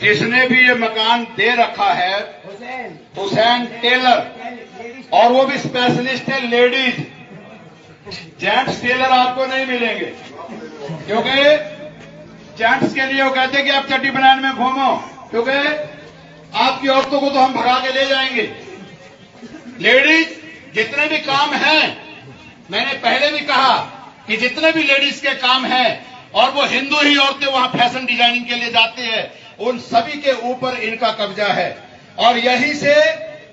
जिसने भी ये मकान दे रखा है हुसैन टेलर, और वो भी स्पेशलिस्ट है लेडीज। जेंट्स टेलर आपको नहीं मिलेंगे, क्योंकि जेंट्स के लिए वो कहते हैं कि आप चड्डी बनाने में घूमो, क्योंकि आपकी औरतों को तो हम भगा के ले जाएंगे। लेडीज जितने भी काम हैं, मैंने पहले भी कहा कि जितने भी लेडीज के काम हैं, और वो हिंदू ही औरतें वहां फैशन डिजाइनिंग के लिए जाती है, उन सभी के ऊपर इनका कब्जा है। और यहीं से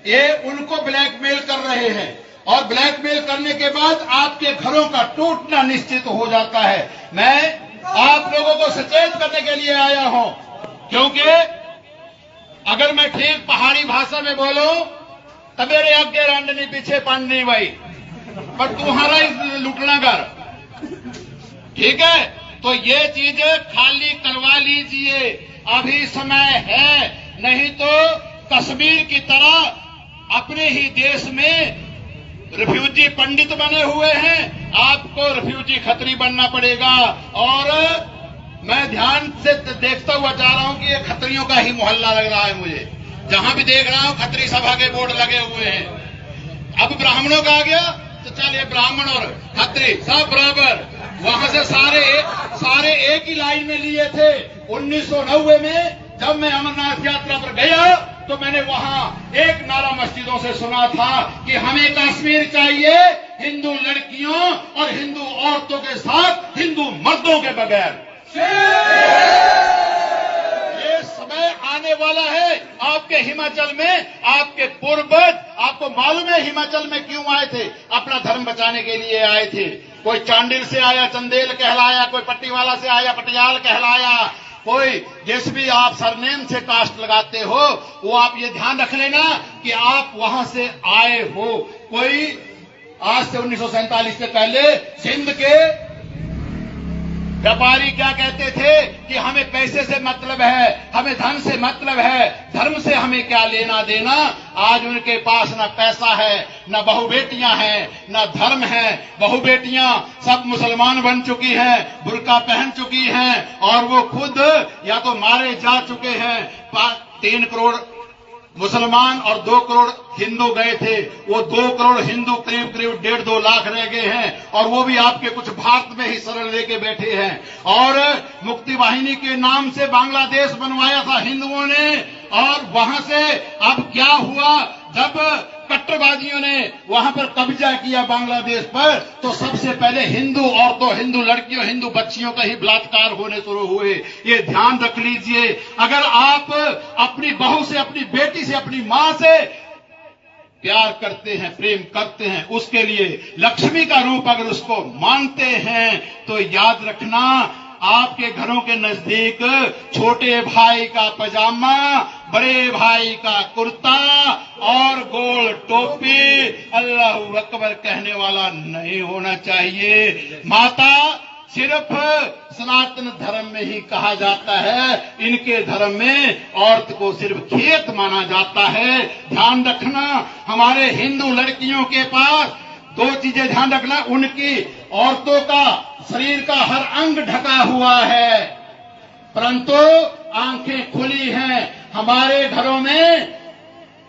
ये उनको ब्लैकमेल कर रहे हैं, और ब्लैकमेल करने के बाद आपके घरों का टूटना निश्चित हो जाता है। मैं आप लोगों को सचेत करने के लिए आया हूं, क्योंकि अगर मैं ठीक पहाड़ी भाषा में बोलूं तो मेरे आगे रांडनी पीछे पांडनी भाई, पर तुम्हारा ही लुटना कर, ठीक है? तो ये चीजें खाली करवा लीजिए, अभी समय है, नहीं तो कश्मीर की तरह अपने ही देश में रिफ्यूजी पंडित बने हुए हैं, आपको रिफ्यूजी खत्री बनना पड़ेगा। और मैं ध्यान से देखता हुआ जा रहा हूं कि ये खत्रियों का ही मोहल्ला लग रहा है मुझे, जहां भी देख रहा हूं खत्री सभा के बोर्ड लगे हुए हैं। अब ब्राह्मणों का आ गया तो चलिए ब्राह्मण और खत्री सब बराबर, वहां से सारे एक ही लाइन में लिए थे। 1990 में जब मैं अमरनाथ यात्रा पर गया तो मैंने वहां एक नारा मस्जिदों से सुना था कि हमें कश्मीर चाहिए हिंदू लड़कियों और हिंदू औरतों के साथ हिंदू मर्दों के बगैर। ये समय आने वाला है। आपके हिमाचल में आपके पूर्वज, आपको मालूम है हिमाचल में क्यों आए थे? अपना धर्म बचाने के लिए आए थे। कोई चांडिल से आया, चंदेल कहलाया, कोई पट्टीवाला से आया, पटियाल कहलाया, कोई जिस भी आप सरनेम से कास्ट लगाते हो, वो आप ये ध्यान रख लेना कि आप वहां से आए हो। कोई आज से 1947 से पहले सिंध के व्यापारी क्या कहते थे कि हमें पैसे से मतलब है, हमें धन से मतलब है, धर्म से हमें क्या लेना देना। आज उनके पास न पैसा है, न बहु बेटियां हैं, न धर्म है। बहु बेटियां सब मुसलमान बन चुकी हैं, बुर्का पहन चुकी हैं, और वो खुद या तो मारे जा चुके हैं। 3 करोड़ मुसलमान और 2 करोड़ हिंदू गए थे, वो 2 करोड़ हिंदू करीब 1.5-2 लाख रह गए हैं, और वो भी आपके कुछ भारत में ही शरण लेके बैठे हैं। और मुक्ति वाहिनी के नाम से बांग्लादेश बनवाया था हिंदुओं ने, और वहां से अब क्या हुआ, जब कट्टरबाजियों ने वहां पर कब्जा किया बांग्लादेश पर, तो सबसे पहले हिंदू औरतों, हिंदू लड़कियों, हिंदू बच्चियों का ही बलात्कार होने शुरू हुए। ये ध्यान रख लीजिए। अगर आप अपनी बहू से, अपनी बेटी से, अपनी मां से प्यार करते हैं, प्रेम करते हैं, उसके लिए लक्ष्मी का रूप अगर उसको मानते हैं, तो याद रखना आपके घरों के नजदीक छोटे भाई का पजामा, बड़े भाई का कुर्ता और गोल टोपी अल्लाहू अकबर कहने वाला नहीं होना चाहिए। माता सिर्फ सनातन धर्म में ही कहा जाता है, इनके धर्म में औरत को सिर्फ खेत माना जाता है। ध्यान रखना, हमारे हिंदू लड़कियों के पास 2 चीजें ध्यान रखना, उनकी औरतों का शरीर का हर अंग ढका हुआ है, परंतु आंखें खुली हैं। हमारे घरों में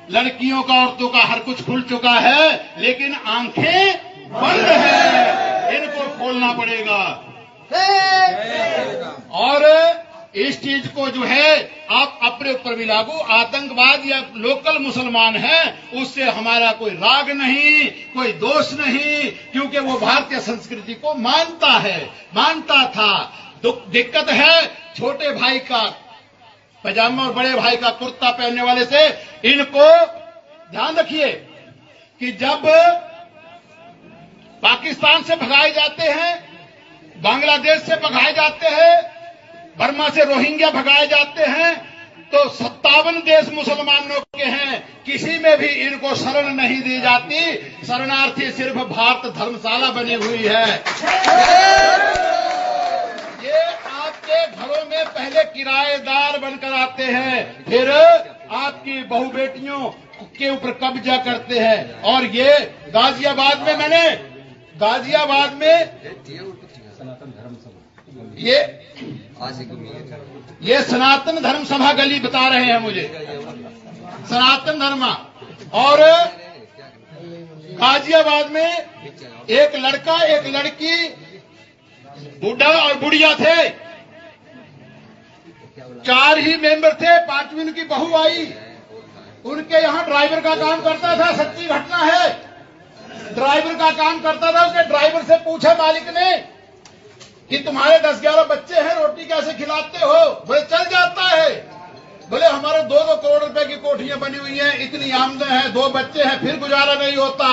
लड़कियों का, औरतों का हर कुछ खुल चुका है, लेकिन आंखें बंद है, इनको खोलना पड़ेगा। और इस चीज को जो है आप अपने ऊपर भी लागू, आतंकवाद या लोकल मुसलमान है, उससे हमारा कोई राग नहीं, कोई दोष नहीं, क्योंकि वो भारतीय संस्कृति को मानता है, मानता था। दिक्कत है छोटे भाई का पजामा और बड़े भाई का कुर्ता पहनने वाले से। इनको ध्यान रखिए कि जब पाकिस्तान से भगाए जाते हैं, बांग्लादेश से भगाए जाते हैं, बर्मा से रोहिंग्या भगाए जाते हैं, तो 57 देश मुसलमानों के हैं, किसी में भी इनको शरण नहीं दी जाती। शरणार्थी सिर्फ भारत धर्मशाला बनी हुई है। ये आपके घरों में पहले किराएदार बनकर आते हैं, फिर आपकी बहु बेटियों के ऊपर कब्जा करते हैं। और ये गाजियाबाद में, मैंने गाजियाबाद में ये ये सनातन धर्म सभा गली बता रहे हैं मुझे, सनातन धर्म। और गाजियाबाद में एक लड़का एक लड़की, बूढ़ा और बुढ़िया थे, 4 ही मेंबर थे, 5वीं उनकी बहू आई। उनके यहाँ ड्राइवर का काम करता था, सच्ची घटना है, ड्राइवर का काम करता था। उसके ड्राइवर से पूछा मालिक ने कि तुम्हारे 10-11 बच्चे हैं, रोटी कैसे खिलाते हो? बोले चल जाता है। बोले हमारे 2-2 करोड़ रुपए की कोठियां बनी हुई हैं, इतनी आमदन है, 2 बच्चे हैं, फिर गुजारा नहीं होता।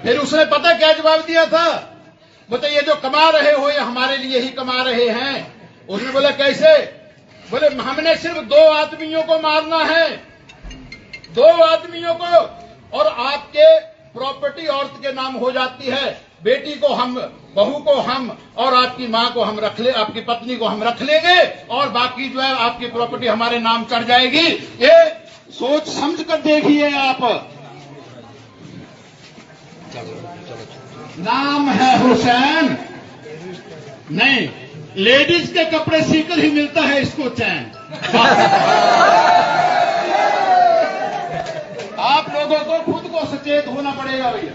फिर उसने पता क्या जवाब दिया था? बोले ये जो कमा रहे हो ये हमारे लिए ही कमा रहे हैं। उसने बोला कैसे? बोले हमने सिर्फ 2 आदमियों को मारना है, 2 आदमियों को, और आपके प्रॉपर्टी औरत के नाम हो जाती है। बेटी को हम, बहू को हम, और आपकी मां को हम रख ले, आपकी पत्नी को हम रख लेंगे, और बाकी जो है आपकी प्रॉपर्टी हमारे नाम चढ़ जाएगी। ये सोच समझ कर देखिए आप। नाम है हुसैन, नहीं, लेडीज के कपड़े सीकर ही मिलता है इसको चैन। आप लोगों को खुद को सचेत होना पड़ेगा भैया।